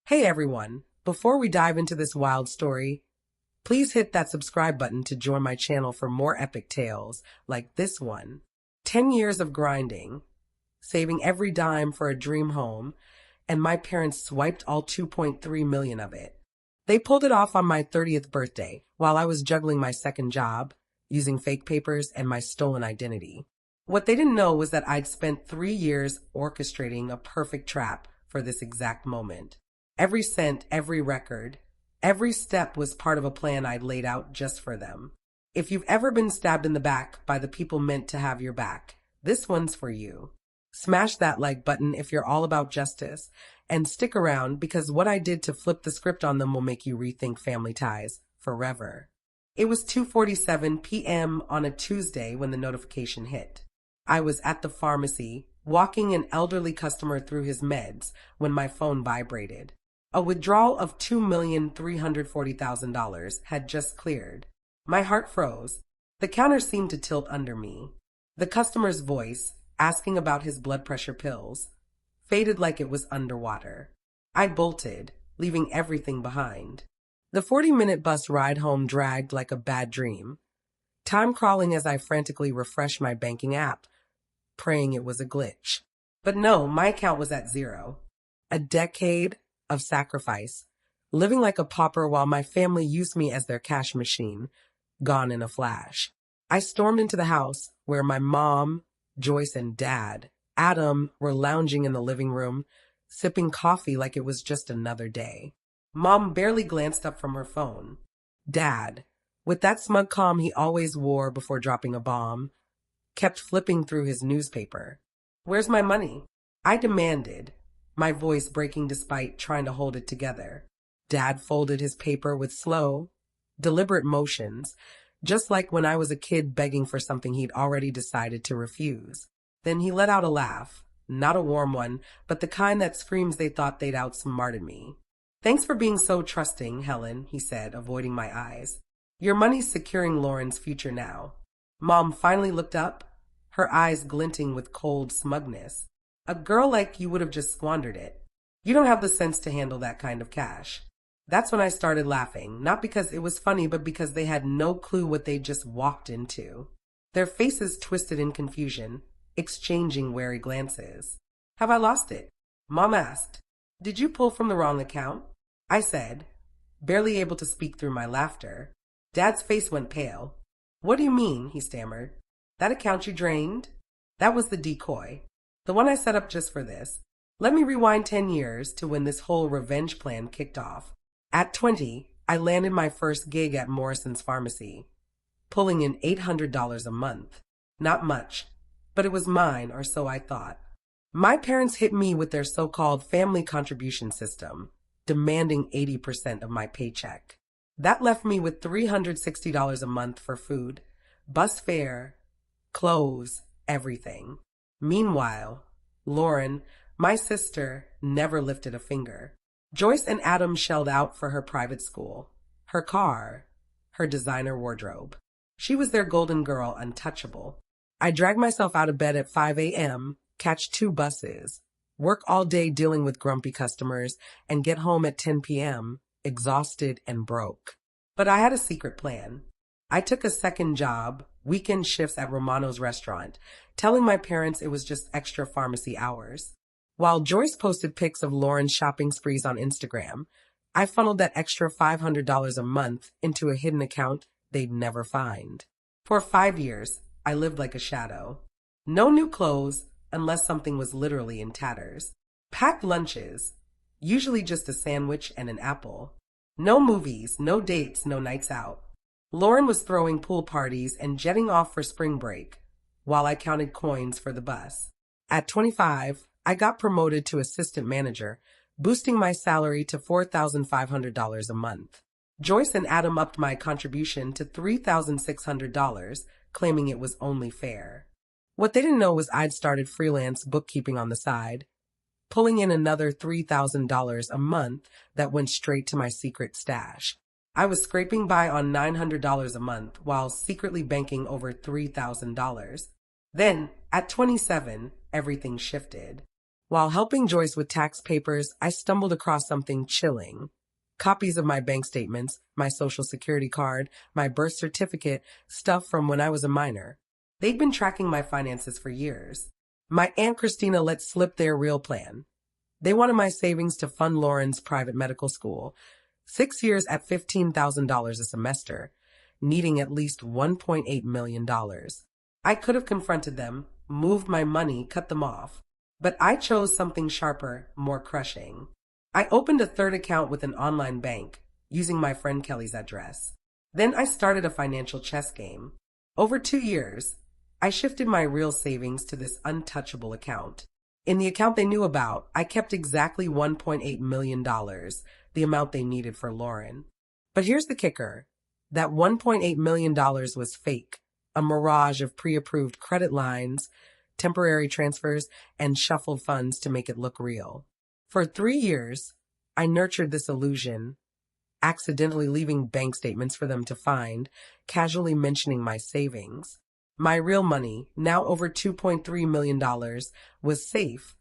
Hey everyone, before we dive into this wild story, please hit that subscribe button to join my channel for more epic tales like this one. 10 years of grinding, saving every dime for a dream home, and my parents swiped all 2.3 million of it. They pulled it off on my 30th birthday while I was juggling my second job, using fake papers and my stolen identity. What they didn't know was that I'd spent 3 years orchestrating a perfect trap for this exact moment. Every cent, every record, every step was part of a plan I'd laid out just for them. If you've ever been stabbed in the back by the people meant to have your back, this one's for you. Smash that like button if you're all about justice, and stick around because what I did to flip the script on them will make you rethink family ties forever. It was 2:47 p.m. on a Tuesday when the notification hit. I was at the pharmacy, walking an elderly customer through his meds when my phone vibrated. A withdrawal of $2,340,000 had just cleared. My heart froze. The counter seemed to tilt under me. The customer's voice, asking about his blood pressure pills, faded like it was underwater. I bolted, leaving everything behind. The 40-minute bus ride home dragged like a bad dream, time crawling as I frantically refreshed my banking app, praying it was a glitch. But no, my account was at zero. A decade of sacrifice, living like a pauper while my family used me as their cash machine, gone in a flash. I stormed into the house where my mom, Joyce, and dad, Adam, were lounging in the living room, sipping coffee like it was just another day. Mom barely glanced up from her phone. Dad, with that smug calm he always wore before dropping a bomb, kept flipping through his newspaper. "Where's my money?" I demanded, my voice breaking despite trying to hold it together. Dad folded his paper with slow, deliberate motions, just like when I was a kid begging for something he'd already decided to refuse. Then he let out a laugh, not a warm one, but the kind that screams they thought they'd outsmarted me. "Thanks for being so trusting, Helen," he said, avoiding my eyes. "Your money's securing Lauren's future now." Mom finally looked up, her eyes glinting with cold smugness. "A girl like you would have just squandered it. You don't have the sense to handle that kind of cash." That's when I started laughing, not because it was funny, but because they had no clue what they'd just walked into. Their faces twisted in confusion, exchanging wary glances. "Have I lost it?" Mom asked. "Did you pull from the wrong account?" I said, barely able to speak through my laughter. Dad's face went pale. "What do you mean?" he stammered. "That account you drained? That was the decoy. The one I set up just for this. Let me rewind 10 years to when this whole revenge plan kicked off. At 20, I landed my first gig at Morrison's Pharmacy, pulling in $800 a month. Not much, but it was mine, or so I thought. My parents hit me with their so-called family contribution system, demanding 80% of my paycheck. That left me with $360 a month for food, bus fare, clothes, everything. Meanwhile, Lauren, my sister, never lifted a finger. Joyce and Adam shelled out for her private school, her car, her designer wardrobe. She was their golden girl, untouchable. I dragged myself out of bed at 5 a.m., catch 2 buses, work all day dealing with grumpy customers, and get home at 10 p.m., exhausted and broke. But I had a secret plan. I took a second job, weekend shifts at Romano's restaurant, telling my parents it was just extra pharmacy hours. While Joyce posted pics of Lauren's shopping sprees on Instagram, I funneled that extra $500 a month into a hidden account they'd never find. For 5 years, I lived like a shadow. No new clothes unless something was literally in tatters. Packed lunches, usually just a sandwich and an apple. No movies, no dates, no nights out. Lauren was throwing pool parties and jetting off for spring break, while I counted coins for the bus. At 25, I got promoted to assistant manager, boosting my salary to $4,500 a month. Joyce and Adam upped my contribution to $3,600, claiming it was only fair. What they didn't know was I'd started freelance bookkeeping on the side, pulling in another $3,000 a month that went straight to my secret stash. I was scraping by on $900 a month while secretly banking over $3,000. Then, at 27, everything shifted. While helping Joyce with tax papers, I stumbled across something chilling. Copies of my bank statements, my social security card, my birth certificate, stuff from when I was a minor. They'd been tracking my finances for years. My Aunt Christina let slip their real plan. They wanted my savings to fund Lauren's private medical school, 6 years at $15,000 a semester, needing at least $1.8 million. I could have confronted them, moved my money, cut them off. But I chose something sharper, more crushing. I opened a third account with an online bank, using my friend Kelly's address. Then I started a financial chess game. Over 2 years, I shifted my real savings to this untouchable account. In the account they knew about, I kept exactly $1.8 million, the amount they needed for Lauren. But here's the kicker. That $1.8 million was fake, a mirage of pre-approved credit lines, temporary transfers, and shuffled funds to make it look real. For 3 years, I nurtured this illusion, accidentally leaving bank statements for them to find, casually mentioning my savings. My real money, now over $2.3 million, was safe,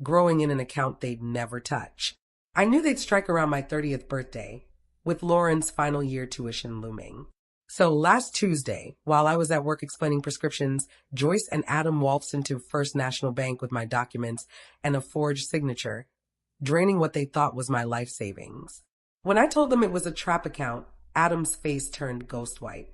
growing in an account they'd never touch. I knew they'd strike around my 30th birthday, with Lauren's final year tuition looming. So last Tuesday, while I was at work explaining prescriptions, Joyce and Adam waltzed into First National Bank with my documents and a forged signature, draining what they thought was my life savings. When I told them it was a trap account, Adam's face turned ghost white.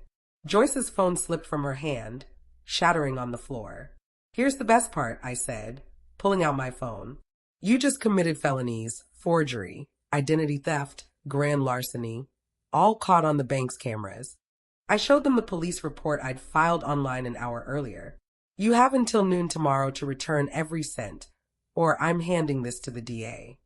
Joyce's phone slipped from her hand, shattering on the floor. "Here's the best part," I said, pulling out my phone. "You just committed felonies, forgery, identity theft, grand larceny, all caught on the bank's cameras." I showed them the police report I'd filed online an hour earlier. "You have until noon tomorrow to return every cent, or I'm handing this to the DA."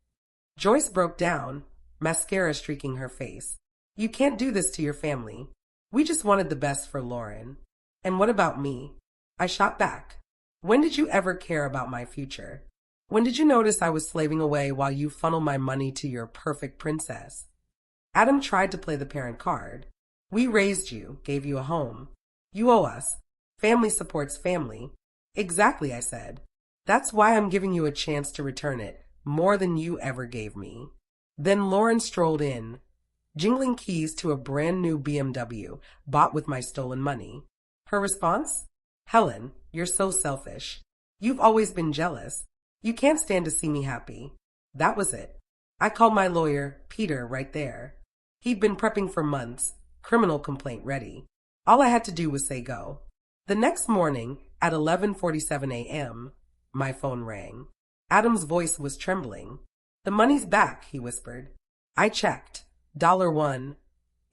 Joyce broke down, mascara streaking her face. "You can't do this to your family. We just wanted the best for Lauren." "And what about me?" I shot back. "When did you ever care about my future? When did you notice I was slaving away while you funnel my money to your perfect princess?" Adam tried to play the parent card. "We raised you, gave you a home. You owe us. Family supports family." "Exactly," I said. "That's why I'm giving you a chance to return it, more than you ever gave me." Then Lauren strolled in, jingling keys to a brand new BMW bought with my stolen money. Her response? "Helen, you're so selfish. You've always been jealous. You can't stand to see me happy." That was it. I called my lawyer, Peter, right there. He'd been prepping for months, criminal complaint ready. All I had to do was say go. The next morning, at 11:47 a.m., my phone rang. Adam's voice was trembling. "The money's back," he whispered. I checked. $1,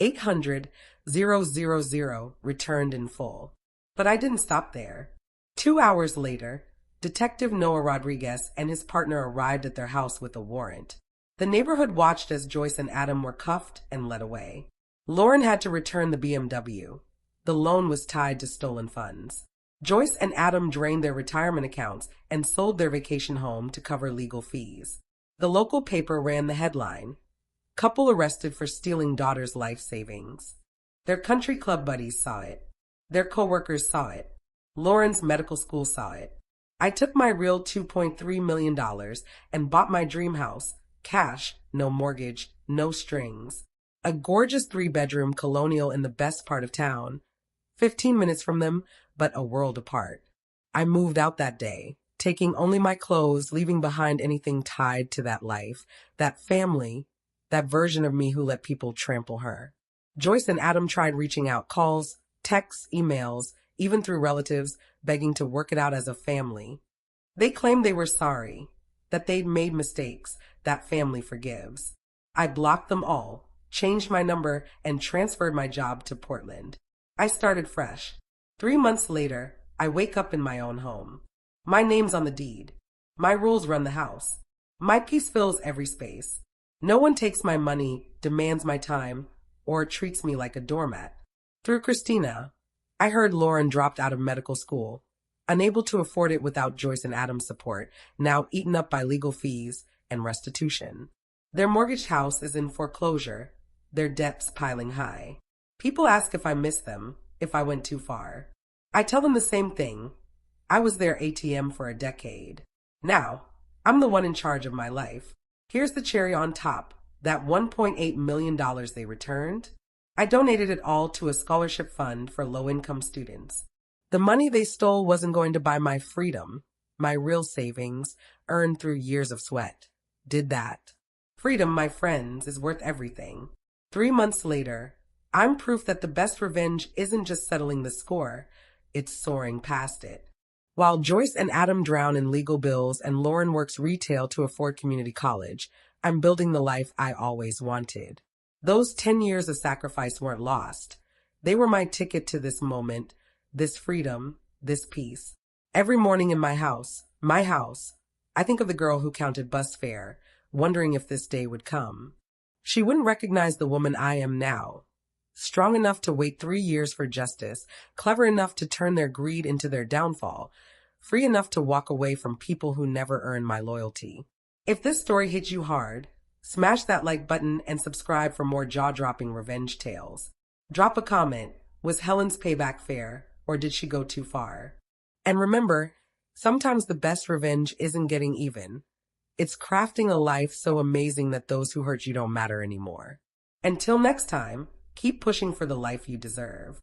800,000 returned in full. But I didn't stop there. 2 hours later, Detective Noah Rodriguez and his partner arrived at their house with a warrant. The neighborhood watched as Joyce and Adam were cuffed and led away. Lauren had to return the BMW. The loan was tied to stolen funds. Joyce and Adam drained their retirement accounts and sold their vacation home to cover legal fees. The local paper ran the headline, "Couple arrested for stealing daughter's life savings." Their country club buddies saw it. Their coworkers saw it. Lauren's medical school saw it. I took my real $2.3 million and bought my dream house, cash, no mortgage, no strings. A gorgeous 3-bedroom colonial in the best part of town, 15 minutes from them, but a world apart. I moved out that day, taking only my clothes, leaving behind anything tied to that life, that family, that version of me who let people trample her. Joyce and Adam tried reaching out, calls, texts, emails, even through relatives, begging to work it out as a family. They claimed they were sorry, that they'd made mistakes, that family forgives. I blocked them all, changed my number, and transferred my job to Portland. I started fresh. 3 months later, I wake up in my own home. My name's on the deed. My rules run the house. My piece fills every space. No one takes my money, demands my time, or treats me like a doormat. Through Christina, I heard Lauren dropped out of medical school, unable to afford it without Joyce and Adam's support, now eaten up by legal fees and restitution. Their mortgaged house is in foreclosure, their debts piling high. People ask if I miss them, if I went too far. I tell them the same thing. I was their ATM for a decade. Now, I'm the one in charge of my life. Here's the cherry on top, that $1.8 million they returned. I donated it all to a scholarship fund for low-income students. The money they stole wasn't going to buy my freedom. My real savings, earned through years of sweat, did that. Freedom, my friends, is worth everything. 3 months later, I'm proof that the best revenge isn't just settling the score, it's soaring past it. While Joyce and Adam drown in legal bills and Lauren works retail to afford community college, I'm building the life I always wanted. Those 10 years of sacrifice weren't lost. They were my ticket to this moment, this freedom, this peace. Every morning in my house, I think of the girl who counted bus fare, wondering if this day would come. She wouldn't recognize the woman I am now. Strong enough to wait 3 years for justice, clever enough to turn their greed into their downfall, free enough to walk away from people who never earned my loyalty. If this story hit you hard, smash that like button and subscribe for more jaw-dropping revenge tales. Drop a comment. Was Helen's payback fair, or did she go too far? And remember, sometimes the best revenge isn't getting even. It's crafting a life so amazing that those who hurt you don't matter anymore. Until next time, keep pushing for the life you deserve.